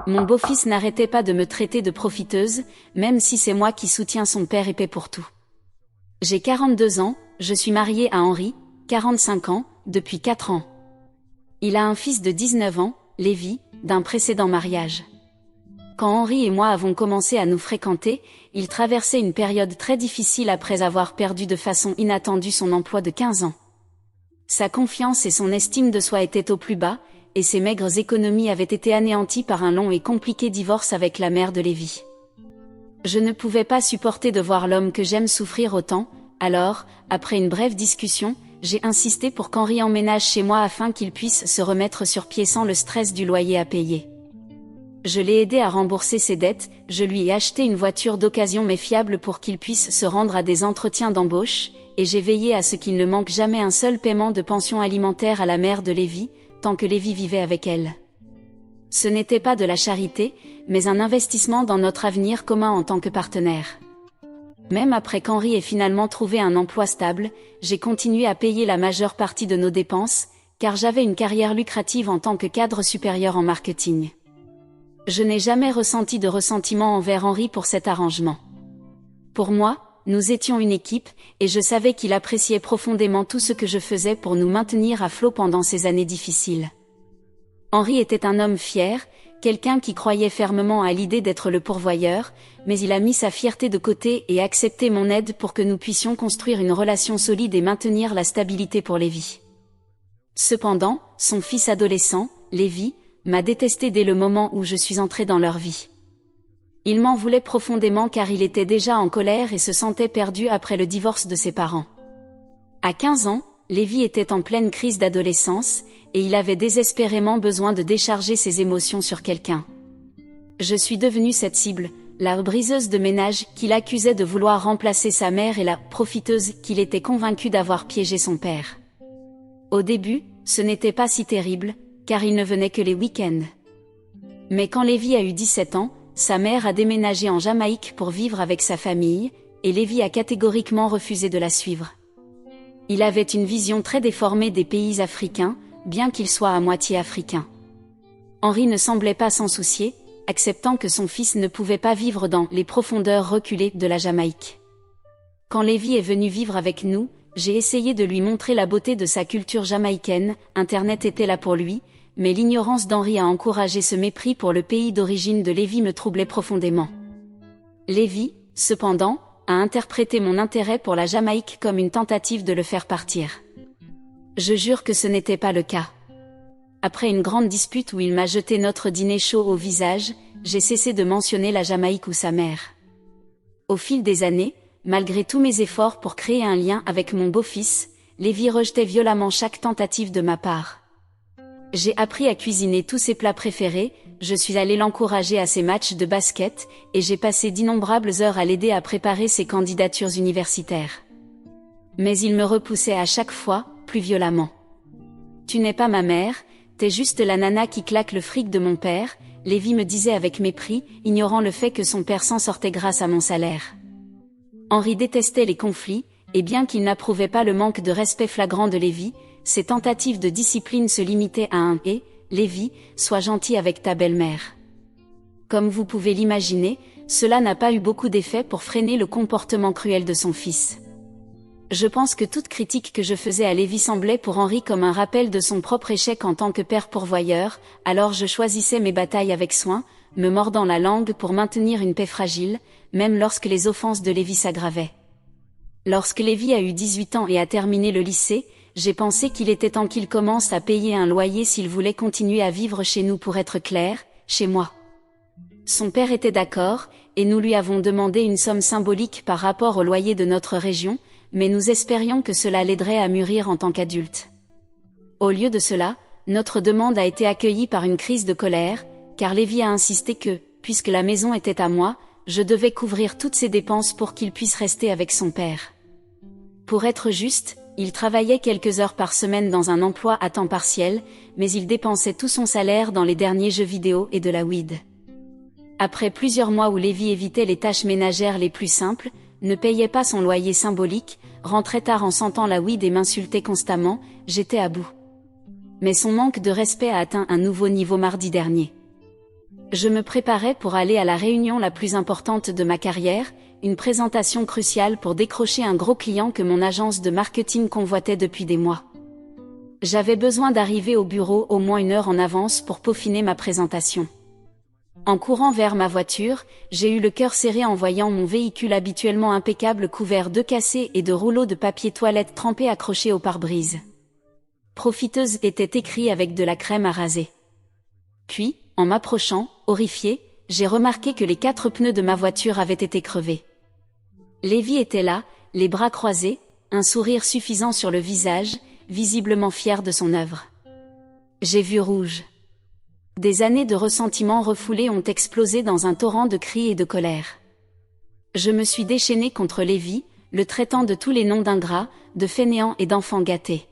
Mon beau-fils n'arrêtait pas de me traiter de profiteuse, même si c'est moi qui soutiens son père et paie pour tout. J'ai 42 ans, je suis mariée à Henri, 45 ans, depuis 4 ans. Il a un fils de 19 ans, Lévi, d'un précédent mariage. Quand Henri et moi avons commencé à nous fréquenter, il traversait une période très difficile après avoir perdu de façon inattendue son emploi de 15 ans. Sa confiance et son estime de soi étaient au plus bas, et ses maigres économies avaient été anéanties par un long et compliqué divorce avec la mère de Lévi. Je ne pouvais pas supporter de voir l'homme que j'aime souffrir autant, alors, après une brève discussion, j'ai insisté pour qu'Henri emménage chez moi afin qu'il puisse se remettre sur pied sans le stress du loyer à payer. Je l'ai aidé à rembourser ses dettes, je lui ai acheté une voiture d'occasion mais fiable pour qu'il puisse se rendre à des entretiens d'embauche, et j'ai veillé à ce qu'il ne manque jamais un seul paiement de pension alimentaire à la mère de Lévi, tant que Lévi vivait avec elle. Ce n'était pas de la charité, mais un investissement dans notre avenir commun en tant que partenaire. Même après qu'Henri ait finalement trouvé un emploi stable, j'ai continué à payer la majeure partie de nos dépenses, car j'avais une carrière lucrative en tant que cadre supérieur en marketing. Je n'ai jamais ressenti de ressentiment envers Henri pour cet arrangement. Pour moi, nous étions une équipe, et je savais qu'il appréciait profondément tout ce que je faisais pour nous maintenir à flot pendant ces années difficiles. Henri était un homme fier, quelqu'un qui croyait fermement à l'idée d'être le pourvoyeur, mais il a mis sa fierté de côté et accepté mon aide pour que nous puissions construire une relation solide et maintenir la stabilité pour Lévi. Cependant, son fils adolescent, Lévi, m'a détesté dès le moment où je suis entrée dans leur vie. Il m'en voulait profondément car il était déjà en colère et se sentait perdu après le divorce de ses parents. À 15 ans, Lévi était en pleine crise d'adolescence, et il avait désespérément besoin de décharger ses émotions sur quelqu'un. Je suis devenue cette cible, la briseuse de ménage qu'il accusait de vouloir remplacer sa mère et la profiteuse qu'il était convaincu d'avoir piégé son père. Au début, ce n'était pas si terrible, car il ne venait que les week-ends. Mais quand Lévi a eu 17 ans, sa mère a déménagé en Jamaïque pour vivre avec sa famille, et Lévi a catégoriquement refusé de la suivre. Il avait une vision très déformée des pays africains, bien qu'il soit à moitié africain. Henri ne semblait pas s'en soucier, acceptant que son fils ne pouvait pas vivre dans les profondeurs reculées de la Jamaïque. Quand Lévi est venu vivre avec nous, j'ai essayé de lui montrer la beauté de sa culture jamaïcaine, Internet était là pour lui, mais l'ignorance d'Henri a encouragé ce mépris pour le pays d'origine de Lévi me troublait profondément. Lévi, cependant, a interprété mon intérêt pour la Jamaïque comme une tentative de le faire partir. Je jure que ce n'était pas le cas. Après une grande dispute où il m'a jeté notre dîner chaud au visage, j'ai cessé de mentionner la Jamaïque ou sa mère. Au fil des années, malgré tous mes efforts pour créer un lien avec mon beau-fils, Lévi rejetait violemment chaque tentative de ma part. J'ai appris à cuisiner tous ses plats préférés, je suis allée l'encourager à ses matchs de basket, et j'ai passé d'innombrables heures à l'aider à préparer ses candidatures universitaires. Mais il me repoussait à chaque fois, plus violemment. Tu n'es pas ma mère, t'es juste la nana qui claque le fric de mon père, Lévi me disait avec mépris, ignorant le fait que son père s'en sortait grâce à mon salaire. Henri détestait les conflits, et bien qu'il n'approuvait pas le manque de respect flagrant de Lévi, ses tentatives de discipline se limitaient à un « et, Lévi, sois gentil avec ta belle-mère ». Comme vous pouvez l'imaginer, cela n'a pas eu beaucoup d'effet pour freiner le comportement cruel de son fils. Je pense que toute critique que je faisais à Lévi semblait pour Henri comme un rappel de son propre échec en tant que père pourvoyeur, alors je choisissais mes batailles avec soin, me mordant la langue pour maintenir une paix fragile, même lorsque les offenses de Lévi s'aggravaient. Lorsque Lévi a eu 18 ans et a terminé le lycée, j'ai pensé qu'il était temps qu'il commence à payer un loyer s'il voulait continuer à vivre chez nous, pour être clair, chez moi. Son père était d'accord, et nous lui avons demandé une somme symbolique par rapport au loyer de notre région, mais nous espérions que cela l'aiderait à mûrir en tant qu'adulte. Au lieu de cela, notre demande a été accueillie par une crise de colère, car Lévi a insisté que, puisque la maison était à moi, je devais couvrir toutes ses dépenses pour qu'il puisse rester avec son père. Pour être juste, il travaillait quelques heures par semaine dans un emploi à temps partiel, mais il dépensait tout son salaire dans les derniers jeux vidéo et de la weed. Après plusieurs mois où Lévi évitait les tâches ménagères les plus simples, ne payait pas son loyer symbolique, rentrait tard en sentant la weed et m'insultait constamment, j'étais à bout. Mais son manque de respect a atteint un nouveau niveau mardi dernier. Je me préparais pour aller à la réunion la plus importante de ma carrière, une présentation cruciale pour décrocher un gros client que mon agence de marketing convoitait depuis des mois. J'avais besoin d'arriver au bureau au moins 1 heure en avance pour peaufiner ma présentation. En courant vers ma voiture, j'ai eu le cœur serré en voyant mon véhicule habituellement impeccable couvert de cassés et de rouleaux de papier toilette trempés accrochés au pare-brise. Profiteuse était écrit avec de la crème à raser. Puis, en m'approchant, horrifié, j'ai remarqué que les 4 pneus de ma voiture avaient été crevés. Lévi était là, les bras croisés, un sourire suffisant sur le visage, visiblement fier de son œuvre. J'ai vu rouge. Des années de ressentiment refoulé ont explosé dans un torrent de cris et de colère. Je me suis déchaînée contre Lévi, le traitant de tous les noms d'ingrats, de fainéant et d'enfant gâté.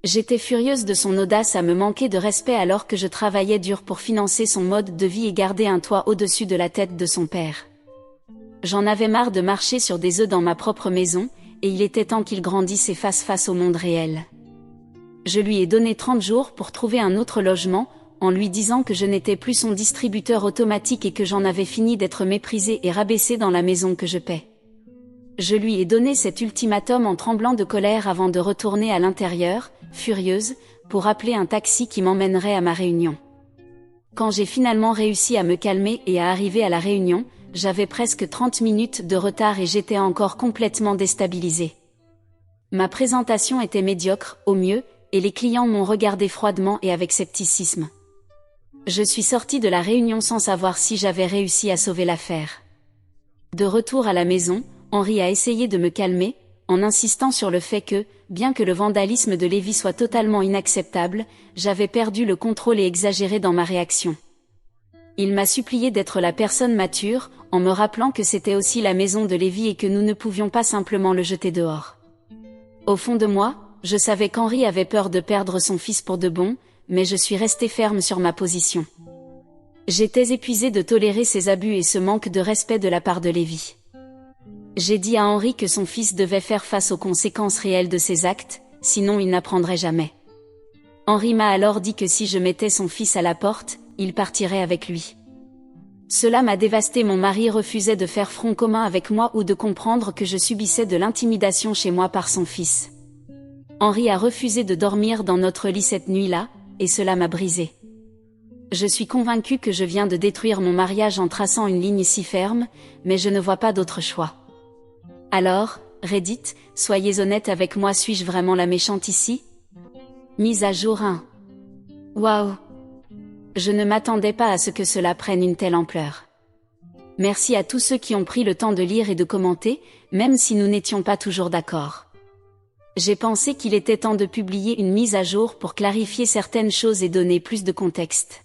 J'étais furieuse de son audace à me manquer de respect alors que je travaillais dur pour financer son mode de vie et garder un toit au-dessus de la tête de son père. J'en avais marre de marcher sur des œufs dans ma propre maison, et il était temps qu'il grandisse et fasse face au monde réel. Je lui ai donné 30 jours pour trouver un autre logement, en lui disant que je n'étais plus son distributeur automatique et que j'en avais fini d'être méprisée et rabaissée dans la maison que je paie. Je lui ai donné cet ultimatum en tremblant de colère avant de retourner à l'intérieur, furieuse, pour appeler un taxi qui m'emmènerait à ma réunion. Quand j'ai finalement réussi à me calmer et à arriver à la réunion, j'avais presque 30 minutes de retard et j'étais encore complètement déstabilisée. Ma présentation était médiocre, au mieux, et les clients m'ont regardé froidement et avec scepticisme. Je suis sortie de la réunion sans savoir si j'avais réussi à sauver l'affaire. De retour à la maison, Henri a essayé de me calmer, en insistant sur le fait que, bien que le vandalisme de Lévi soit totalement inacceptable, j'avais perdu le contrôle et exagéré dans ma réaction. Il m'a supplié d'être la personne mature, en me rappelant que c'était aussi la maison de Lévi et que nous ne pouvions pas simplement le jeter dehors. Au fond de moi, je savais qu'Henri avait peur de perdre son fils pour de bon, mais je suis restée ferme sur ma position. J'étais épuisée de tolérer ces abus et ce manque de respect de la part de Lévi. J'ai dit à Henri que son fils devait faire face aux conséquences réelles de ses actes, sinon il n'apprendrait jamais. Henri m'a alors dit que si je mettais son fils à la porte, il partirait avec lui. Cela m'a dévasté. Mon mari refusait de faire front commun avec moi ou de comprendre que je subissais de l'intimidation chez moi par son fils. Henri a refusé de dormir dans notre lit cette nuit-là, et cela m'a brisée. Je suis convaincue que je viens de détruire mon mariage en traçant une ligne si ferme, mais je ne vois pas d'autre choix. Alors, Reddit, soyez honnête avec moi, suis-je vraiment la méchante ici? Mise à jour 1. Waouh! Je ne m'attendais pas à ce que cela prenne une telle ampleur. Merci à tous ceux qui ont pris le temps de lire et de commenter, même si nous n'étions pas toujours d'accord. J'ai pensé qu'il était temps de publier une mise à jour pour clarifier certaines choses et donner plus de contexte.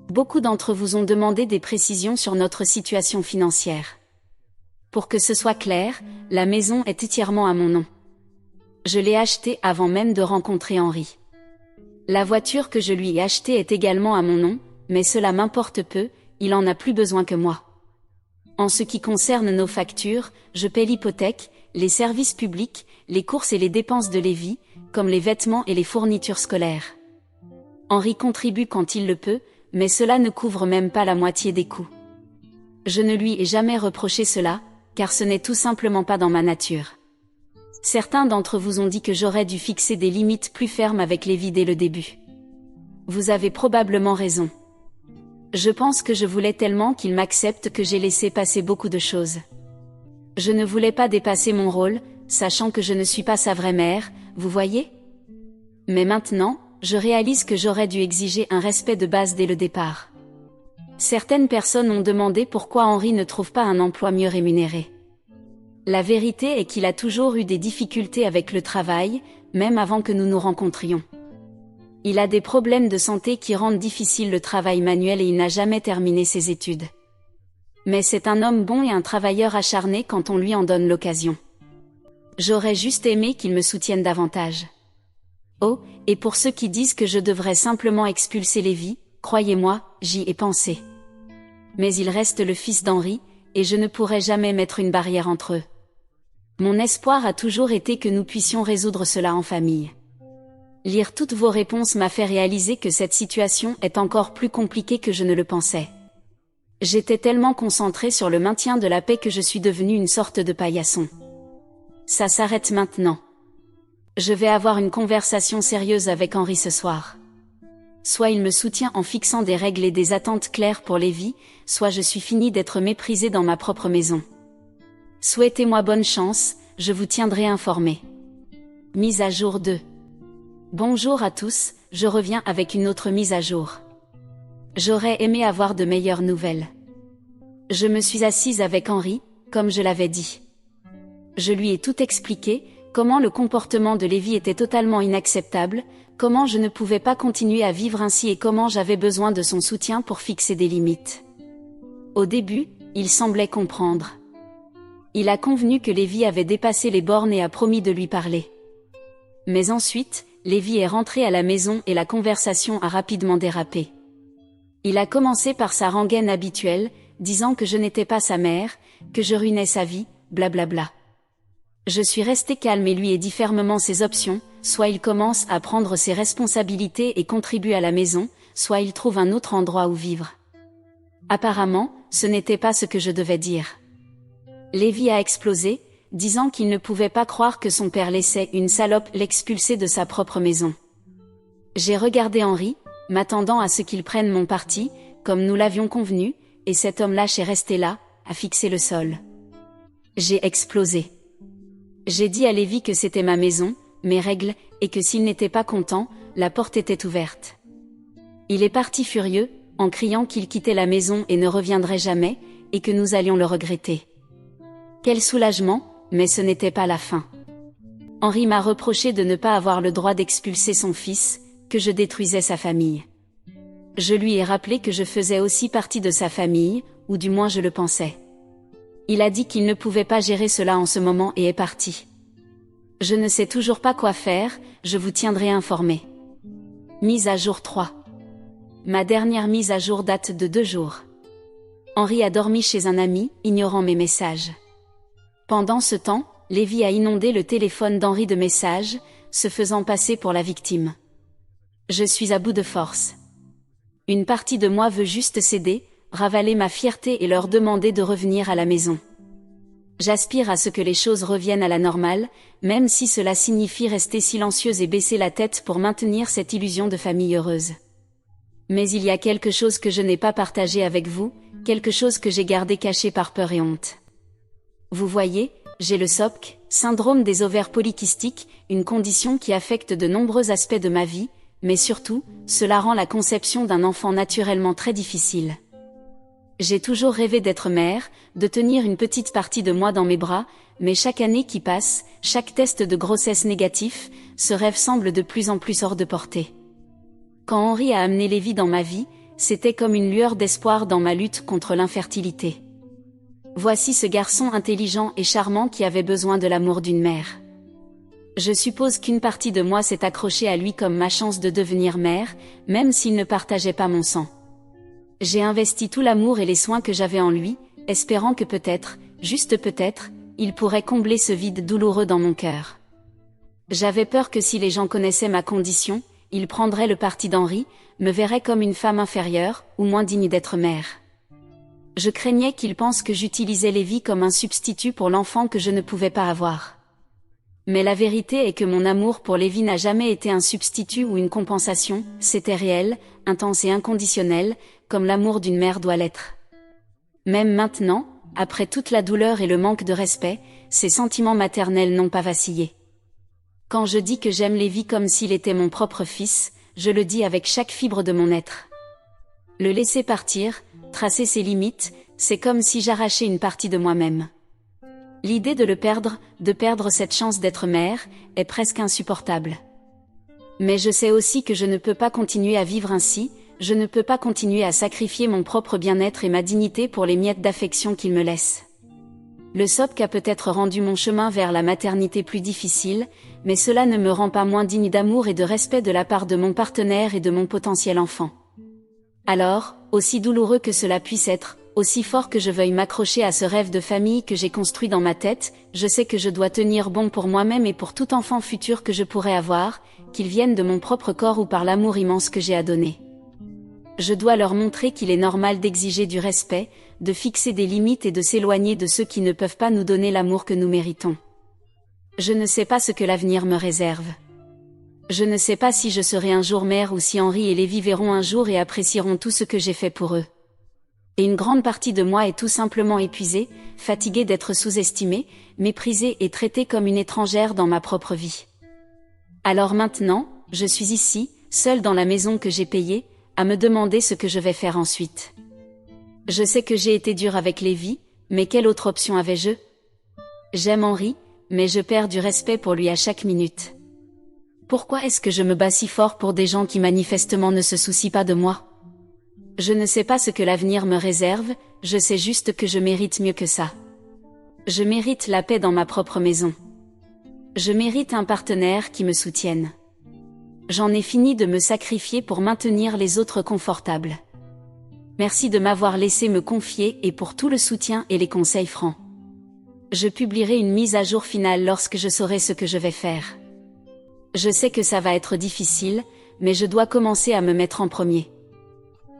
Beaucoup d'entre vous ont demandé des précisions sur notre situation financière. Pour que ce soit clair, la maison est entièrement à mon nom. Je l'ai achetée avant même de rencontrer Henri. La voiture que je lui ai achetée est également à mon nom, mais cela m'importe peu, il en a plus besoin que moi. En ce qui concerne nos factures, je paie l'hypothèque, les services publics, les courses et les dépenses de Lévi, comme les vêtements et les fournitures scolaires. Henri contribue quand il le peut, mais cela ne couvre même pas la moitié des coûts. Je ne lui ai jamais reproché cela, car ce n'est tout simplement pas dans ma nature. Certains d'entre vous ont dit que j'aurais dû fixer des limites plus fermes avec Lévi dès le début. Vous avez probablement raison. Je pense que je voulais tellement qu'il m'accepte que j'ai laissé passer beaucoup de choses. Je ne voulais pas dépasser mon rôle, sachant que je ne suis pas sa vraie mère, vous voyez? Mais maintenant, je réalise que j'aurais dû exiger un respect de base dès le départ. Certaines personnes ont demandé pourquoi Henri ne trouve pas un emploi mieux rémunéré. La vérité est qu'il a toujours eu des difficultés avec le travail, même avant que nous nous rencontrions. Il a des problèmes de santé qui rendent difficile le travail manuel et il n'a jamais terminé ses études. Mais c'est un homme bon et un travailleur acharné quand on lui en donne l'occasion. J'aurais juste aimé qu'il me soutienne davantage. Oh, et pour ceux qui disent que je devrais simplement expulser Lévi, croyez-moi, j'y ai pensé. Mais il reste le fils d'Henri, et je ne pourrai jamais mettre une barrière entre eux. Mon espoir a toujours été que nous puissions résoudre cela en famille. Lire toutes vos réponses m'a fait réaliser que cette situation est encore plus compliquée que je ne le pensais. J'étais tellement concentrée sur le maintien de la paix que je suis devenue une sorte de paillasson. Ça s'arrête maintenant. Je vais avoir une conversation sérieuse avec Henri ce soir. Soit il me soutient en fixant des règles et des attentes claires pour Lévi, soit je suis finie d'être méprisée dans ma propre maison. Souhaitez-moi bonne chance, je vous tiendrai informé. Mise à jour 2. Bonjour à tous, je reviens avec une autre mise à jour. J'aurais aimé avoir de meilleures nouvelles. Je me suis assise avec Henri, comme je l'avais dit. Je lui ai tout expliqué, comment le comportement de Lévi était totalement inacceptable, comment je ne pouvais pas continuer à vivre ainsi et comment j'avais besoin de son soutien pour fixer des limites. Au début, il semblait comprendre. Il a convenu que Lévi avait dépassé les bornes et a promis de lui parler. Mais ensuite, Lévi est rentré à la maison et la conversation a rapidement dérapé. Il a commencé par sa rengaine habituelle, disant que je n'étais pas sa mère, que je ruinais sa vie, blablabla. Je suis restée calme et lui ai dit fermement ses options, soit il commence à prendre ses responsabilités et contribue à la maison, soit il trouve un autre endroit où vivre. Apparemment, ce n'était pas ce que je devais dire. Lévi a explosé, disant qu'il ne pouvait pas croire que son père laissait une salope l'expulser de sa propre maison. J'ai regardé Henri, m'attendant à ce qu'il prenne mon parti, comme nous l'avions convenu, et cet homme lâche est resté là, à fixer le sol. J'ai explosé. J'ai dit à Lévi que c'était ma maison, mes règles, et que s'il n'était pas content, la porte était ouverte. Il est parti furieux, en criant qu'il quittait la maison et ne reviendrait jamais, et que nous allions le regretter. Quel soulagement, mais ce n'était pas la fin. Henri m'a reproché de ne pas avoir le droit d'expulser son fils, que je détruisais sa famille. Je lui ai rappelé que je faisais aussi partie de sa famille, ou du moins je le pensais. Il a dit qu'il ne pouvait pas gérer cela en ce moment et est parti. Je ne sais toujours pas quoi faire, je vous tiendrai informé. Mise à jour 3. Ma dernière mise à jour date de 2 jours. Henri a dormi chez un ami, ignorant mes messages. Pendant ce temps, Lévi a inondé le téléphone d'Henri de messages, se faisant passer pour la victime. Je suis à bout de force. Une partie de moi veut juste céder, ravaler ma fierté et leur demander de revenir à la maison. J'aspire à ce que les choses reviennent à la normale, même si cela signifie rester silencieuse et baisser la tête pour maintenir cette illusion de famille heureuse. Mais il y a quelque chose que je n'ai pas partagé avec vous, quelque chose que j'ai gardé caché par peur et honte. Vous voyez, j'ai le SOPK, syndrome des ovaires polykystiques, une condition qui affecte de nombreux aspects de ma vie, mais surtout, cela rend la conception d'un enfant naturellement très difficile. J'ai toujours rêvé d'être mère, de tenir une petite partie de moi dans mes bras, mais chaque année qui passe, chaque test de grossesse négatif, ce rêve semble de plus en plus hors de portée. Quand Henri a amené Lévi dans ma vie, c'était comme une lueur d'espoir dans ma lutte contre l'infertilité. Voici ce garçon intelligent et charmant qui avait besoin de l'amour d'une mère. Je suppose qu'une partie de moi s'est accrochée à lui comme ma chance de devenir mère, même s'il ne partageait pas mon sang. J'ai investi tout l'amour et les soins que j'avais en lui, espérant que peut-être, juste peut-être, il pourrait combler ce vide douloureux dans mon cœur. J'avais peur que si les gens connaissaient ma condition, ils prendraient le parti d'Henri, me verraient comme une femme inférieure, ou moins digne d'être mère. Je craignais qu'ils pensent que j'utilisais Lévi comme un substitut pour l'enfant que je ne pouvais pas avoir. Mais la vérité est que mon amour pour Lévi n'a jamais été un substitut ou une compensation, c'était réel, intense et inconditionnel, comme l'amour d'une mère doit l'être. Même maintenant, après toute la douleur et le manque de respect, ces sentiments maternels n'ont pas vacillé. Quand je dis que j'aime Lévi comme s'il était mon propre fils, je le dis avec chaque fibre de mon être. Le laisser partir, tracer ses limites, c'est comme si j'arrachais une partie de moi-même. L'idée de le perdre, de perdre cette chance d'être mère, est presque insupportable. Mais je sais aussi que je ne peux pas continuer à vivre ainsi, je ne peux pas continuer à sacrifier mon propre bien-être et ma dignité pour les miettes d'affection qu'il me laisse. Le SOPK a peut-être rendu mon chemin vers la maternité plus difficile, mais cela ne me rend pas moins digne d'amour et de respect de la part de mon partenaire et de mon potentiel enfant. Alors, aussi douloureux que cela puisse être, aussi fort que je veuille m'accrocher à ce rêve de famille que j'ai construit dans ma tête, je sais que je dois tenir bon pour moi-même et pour tout enfant futur que je pourrais avoir, qu'il vienne de mon propre corps ou par l'amour immense que j'ai à donner. Je dois leur montrer qu'il est normal d'exiger du respect, de fixer des limites et de s'éloigner de ceux qui ne peuvent pas nous donner l'amour que nous méritons. Je ne sais pas ce que l'avenir me réserve. Je ne sais pas si je serai un jour mère ou si Henri et Lévi verront un jour et apprécieront tout ce que j'ai fait pour eux. Et une grande partie de moi est tout simplement épuisée, fatiguée d'être sous-estimée, méprisée et traitée comme une étrangère dans ma propre vie. Alors maintenant, je suis ici, seule dans la maison que j'ai payée, à me demander ce que je vais faire ensuite. Je sais que j'ai été dure avec Lévi, mais quelle autre option avais-je? J'aime Henri, mais je perds du respect pour lui à chaque minute. Pourquoi est-ce que je me bats si fort pour des gens qui manifestement ne se soucient pas de moi? Je ne sais pas ce que l'avenir me réserve, je sais juste que je mérite mieux que ça. Je mérite la paix dans ma propre maison. Je mérite un partenaire qui me soutienne. J'en ai fini de me sacrifier pour maintenir les autres confortables. Merci de m'avoir laissé me confier et pour tout le soutien et les conseils francs. Je publierai une mise à jour finale lorsque je saurai ce que je vais faire. Je sais que ça va être difficile, mais je dois commencer à me mettre en premier.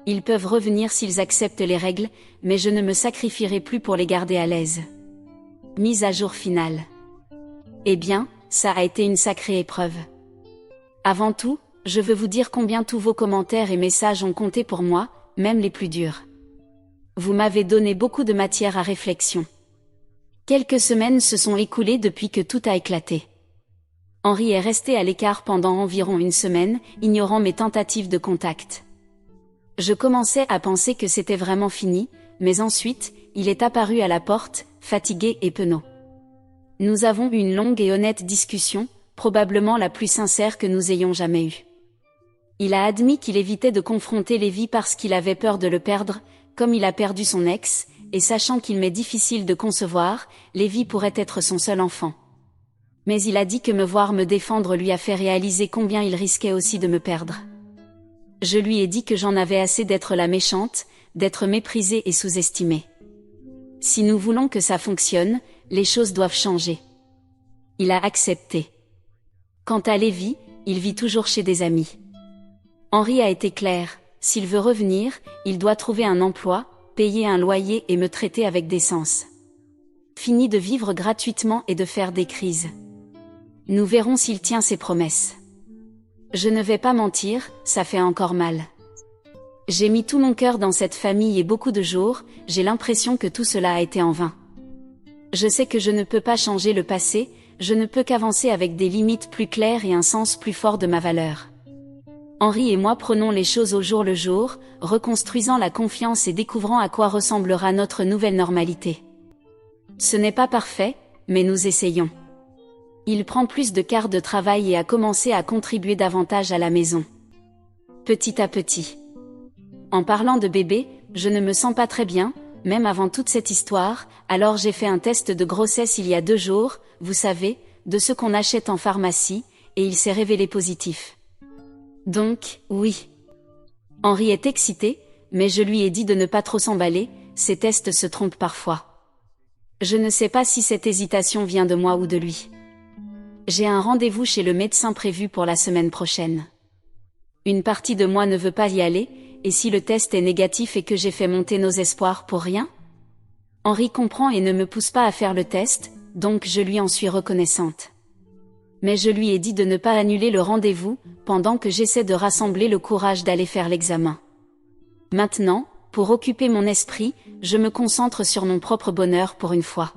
Ils peuvent revenir s'ils acceptent les règles, mais je ne me sacrifierai plus pour les garder à l'aise. Mise à jour finale. Eh bien, ça a été une sacrée épreuve. Avant tout, je veux vous dire combien tous vos commentaires et messages ont compté pour moi, même les plus durs. Vous m'avez donné beaucoup de matière à réflexion. Quelques semaines se sont écoulées depuis que tout a éclaté. Henri est resté à l'écart pendant environ une semaine, ignorant mes tentatives de contact. Je commençais à penser que c'était vraiment fini, mais ensuite, il est apparu à la porte, fatigué et penaud. Nous avons eu une longue et honnête discussion, probablement la plus sincère que nous ayons jamais eue. Il a admis qu'il évitait de confronter Lévi parce qu'il avait peur de le perdre, comme il a perdu son ex, et sachant qu'il m'est difficile de concevoir, Lévi pourrait être son seul enfant. Mais il a dit que me voir me défendre lui a fait réaliser combien il risquait aussi de me perdre. Je lui ai dit que j'en avais assez d'être la méchante, d'être méprisée et sous-estimée. Si nous voulons que ça fonctionne, les choses doivent changer. Il a accepté. Quant à Lévi, il vit toujours chez des amis. Henri a été clair, s'il veut revenir, il doit trouver un emploi, payer un loyer et me traiter avec décence. Fini de vivre gratuitement et de faire des crises. Nous verrons s'il tient ses promesses. Je ne vais pas mentir, ça fait encore mal. J'ai mis tout mon cœur dans cette famille et beaucoup de jours, j'ai l'impression que tout cela a été en vain. Je sais que je ne peux pas changer le passé, je ne peux qu'avancer avec des limites plus claires et un sens plus fort de ma valeur. Henri et moi prenons les choses au jour le jour, reconstruisant la confiance et découvrant à quoi ressemblera notre nouvelle normalité. Ce n'est pas parfait, mais nous essayons. Il prend plus de quarts de travail et a commencé à contribuer davantage à la maison. Petit à petit. En parlant de bébé, je ne me sens pas très bien, même avant toute cette histoire, alors j'ai fait un test de grossesse il y a 2 jours, vous savez, de ce qu'on achète en pharmacie, et il s'est révélé positif. Donc, oui. Henri est excité, mais je lui ai dit de ne pas trop s'emballer, ces tests se trompent parfois. Je ne sais pas si cette hésitation vient de moi ou de lui. J'ai un rendez-vous chez le médecin prévu pour la semaine prochaine. Une partie de moi ne veut pas y aller, et si le test est négatif et que j'ai fait monter nos espoirs pour rien? Henri comprend et ne me pousse pas à faire le test, donc je lui en suis reconnaissante. Mais je lui ai dit de ne pas annuler le rendez-vous, pendant que j'essaie de rassembler le courage d'aller faire l'examen. Maintenant, pour occuper mon esprit, je me concentre sur mon propre bonheur pour une fois.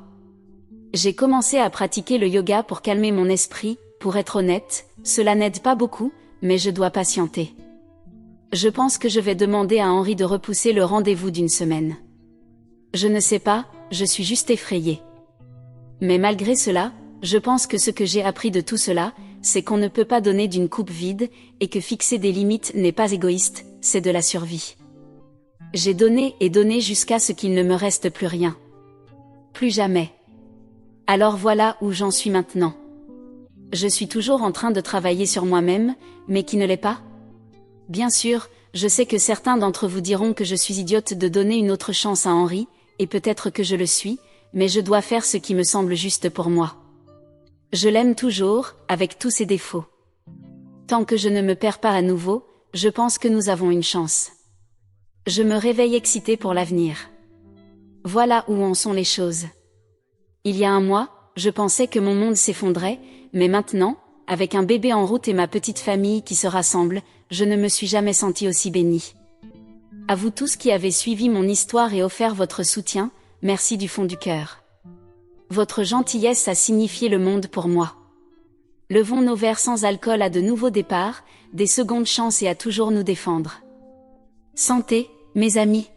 J'ai commencé à pratiquer le yoga pour calmer mon esprit, pour être honnête, cela n'aide pas beaucoup, mais je dois patienter. Je pense que je vais demander à Henri de repousser le rendez-vous d'1 semaine. Je ne sais pas, je suis juste effrayée. Mais malgré cela, je pense que ce que j'ai appris de tout cela, c'est qu'on ne peut pas donner d'une coupe vide, et que fixer des limites n'est pas égoïste, c'est de la survie. J'ai donné et donné jusqu'à ce qu'il ne me reste plus rien. Plus jamais. Alors voilà où j'en suis maintenant. Je suis toujours en train de travailler sur moi-même, mais qui ne l'est pas? Bien sûr, je sais que certains d'entre vous diront que je suis idiote de donner une autre chance à Henri, et peut-être que je le suis, mais je dois faire ce qui me semble juste pour moi. Je l'aime toujours, avec tous ses défauts. Tant que je ne me perds pas à nouveau, je pense que nous avons une chance. Je me réveille excitée pour l'avenir. Voilà où en sont les choses. Il y a un mois, je pensais que mon monde s'effondrait, mais maintenant, avec un bébé en route et ma petite famille qui se rassemble, je ne me suis jamais sentie aussi bénie. À vous tous qui avez suivi mon histoire et offert votre soutien, merci du fond du cœur. Votre gentillesse a signifié le monde pour moi. Levons nos verres sans alcool à de nouveaux départs, des secondes chances et à toujours nous défendre. Santé, mes amis.